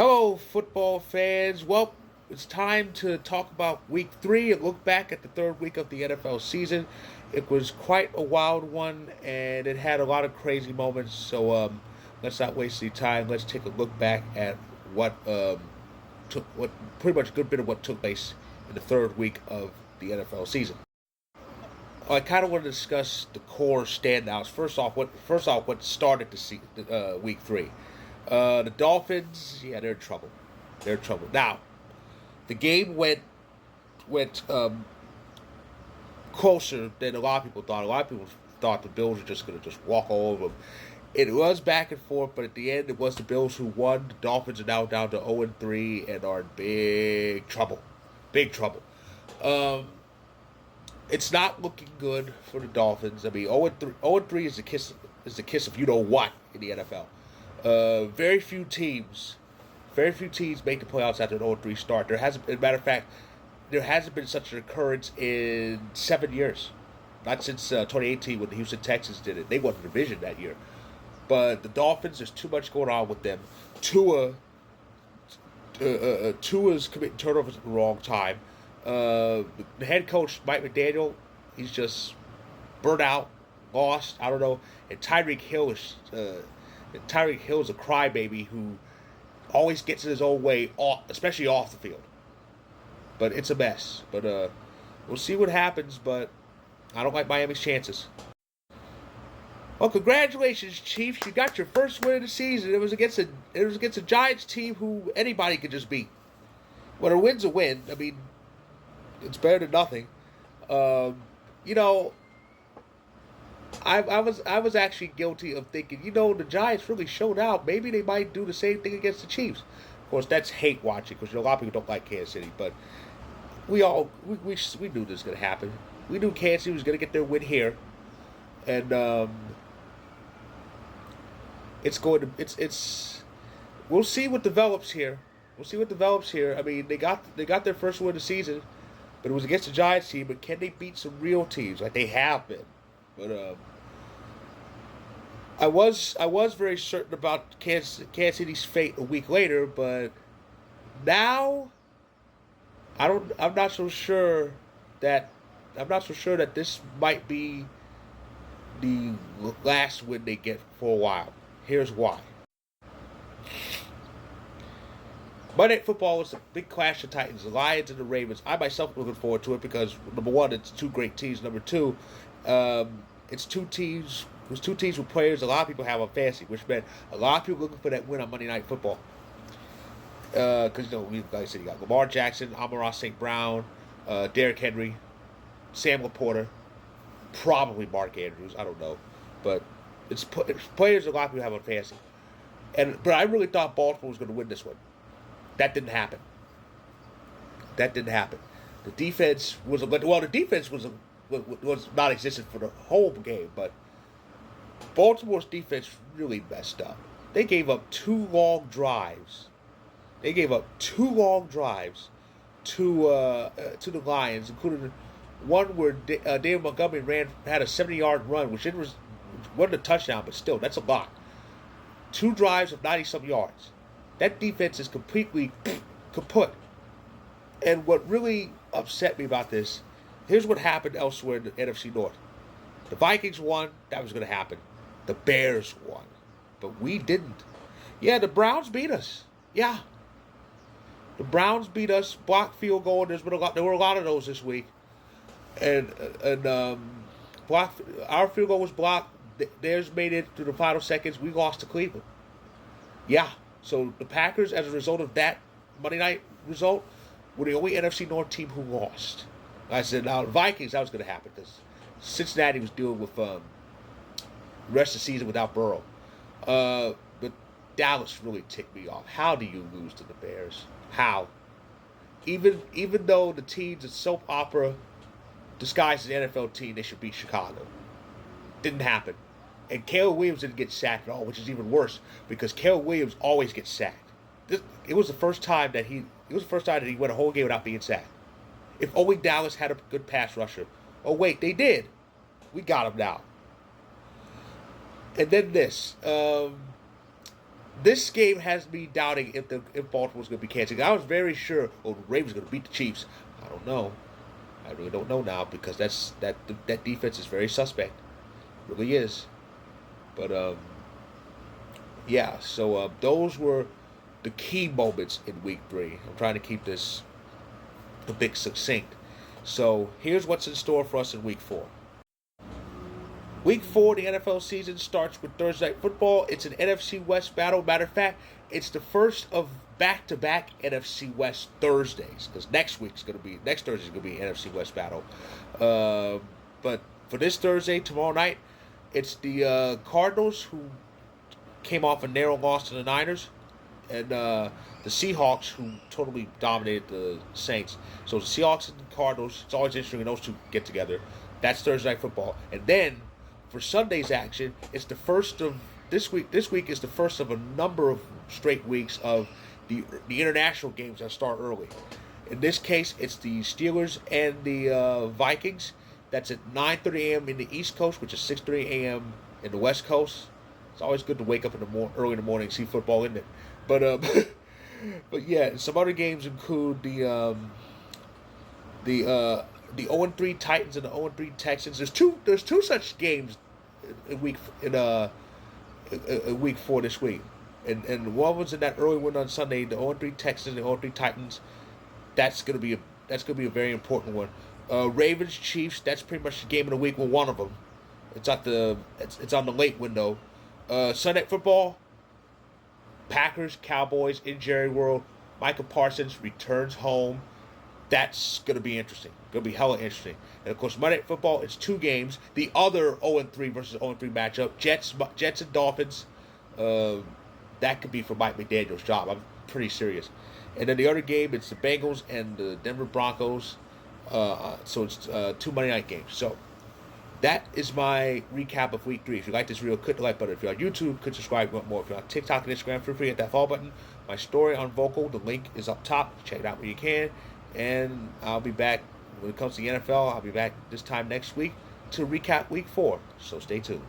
Hello, football fans. Well, it's time to talk about week 3 and look back at the third week of the NFL season. It was quite a wild one, and it had a lot of crazy moments. So let's not waste any time. Let's take a look back at what pretty much a good bit of what took place in the third week of the NFL season. I kind of want to discuss the core standouts. What started week 3. The Dolphins, yeah, they're in trouble. They're in trouble. Now, the game went closer than a lot of people thought. A lot of people thought the Bills were just going to just walk all over them. It was back and forth, but at the end, it was the Bills who won. The Dolphins are now down to 0-3 and are in big trouble. Big trouble. It's not looking good for the Dolphins. I mean, 0-3 is the kiss of you know what in the NFL. Very few teams make the playoffs after an 0-3 start. As a matter of fact, there hasn't been such an occurrence in 7 years. Not since 2018 when the Houston Texans did it. They won the division that year. But the Dolphins, there's too much going on with them. Tua's committing turnovers at the wrong time. The head coach, Mike McDaniel, he's just burnt out, lost. I don't know. And Tyreek Hill is a crybaby who always gets in his own way, especially off the field. But it's a mess. But we'll see what happens. But I don't like Miami's chances. Well, congratulations, Chiefs! You got your first win of the season. It was against a Giants team who anybody could just beat. Well, a win's a win. I mean, it's better than nothing. You know, I was actually guilty of thinking, the Giants really showed out. Maybe they might do the same thing against the Chiefs. Of course, that's hate watching because a lot of people don't like Kansas City. But we knew this was going to happen. We knew Kansas City was going to get their win here, and we'll see what develops here. I mean, they got their first win of the season, but it was against the Giants team. But can they beat some real teams like they have been? But I was very certain about Kansas City's fate a week later, but now I'm not so sure that this might be the last win they get for a while. Here's why. Monday Night Football was a big clash of Titans, the Lions and the Ravens. I myself am looking forward to it because number one, it's two great teams. Number two, it's two teams with players a lot of people have on fantasy, which meant a lot of people looking for that win on Monday Night Football. Because like I said, you got Lamar Jackson, Amon-Ra St. Brown, Derrick Henry, Sam Laporta, probably Mark Andrews. I don't know, but it's players a lot of people have on fantasy. But I really thought Baltimore was going to win this one. That didn't happen. The defense was non-existent for the whole game, but Baltimore's defense really messed up. They gave up two long drives. To the Lions, including one where David Montgomery had a 70-yard run, which wasn't a touchdown, but still, that's a lot. 2 drives of 90-some yards. That defense is completely kaput. And what really upset me about this, here's what happened elsewhere in the NFC North. The Vikings won. That was going to happen. The Bears won. But we didn't. Yeah, the Browns beat us. Yeah. The Browns beat us. Blocked field goal. There were a lot of those this week. And our field goal was blocked. Theirs made it to the final seconds. We lost to Cleveland. Yeah. So the Packers, as a result of that Monday night result, were the only NFC North team who lost. I said, now the Vikings, that was going to happen because Cincinnati was dealing with the rest of the season without Burrow. But Dallas really ticked me off. How do you lose to the Bears? How? Even though the team's a soap opera disguised as an NFL team, they should beat Chicago. Didn't happen. And Caleb Williams didn't get sacked at all, which is even worse because Caleb Williams always gets sacked. It was the first time that he went a whole game without being sacked. If only Dallas had a good pass rusher. Oh wait, they did. We got him now. And then this. This game has me doubting if Baltimore's going to be Kansas City. I was very sure the Ravens going to beat the Chiefs. I don't know. I really don't know now because that defense is very suspect. It really is. But yeah. So those were the key moments in Week 3. I'm trying to keep this a bit succinct. So here's what's in store for us in Week 4. Week 4, the NFL season starts with Thursday Night Football. It's an NFC West battle. Matter of fact, it's the first of back-to-back NFC West Thursdays because next Thursday is going to be an NFC West battle. But for this Thursday, tomorrow night, it's the Cardinals who came off a narrow loss to the Niners, and the Seahawks who totally dominated the Saints. So the Seahawks and the Cardinals, it's always interesting when those two get together. That's Thursday Night Football. And then for Sunday's action, it's the first of this week. This week is the first of a number of straight weeks of the international games that start early. In this case, it's the Steelers and the Vikings. That's at 9:30 a.m. in the East Coast, which is 6:30 a.m. in the West Coast. It's always good to wake up early in the morning and see football, isn't it? But but yeah, some other games include the 0-3 Titans and the 0-3 Texans. There's two such games in week 4 this week, and one was in that early win on Sunday. The 0-3 Texans and the 0-3 Titans. That's gonna be a very important one. Ravens Chiefs. That's pretty much the game of the week with one of them. It's on the late window. Sunday Night Football. Packers Cowboys in Jerry World. Micah Parsons returns home. That's going to be interesting. Going to be hella interesting. And, of course, Monday Night Football, it's 2 games. The other 0-3 versus 0-3 matchup, Jets and Dolphins, that could be for Mike McDaniel's job. I'm pretty serious. And then the other game, it's the Bengals and the Denver Broncos. So it's 2 Monday night games. So that is my recap of Week 3. If you like this video, click the like button. If you're on YouTube, click subscribe if you want more. If you're on TikTok and Instagram, feel free to hit that follow button. My story on Vocal, the link is up top. Check it out when you can. And I'll be back when it comes to the NFL. I'll be back this time next week to recap Week 4. So stay tuned.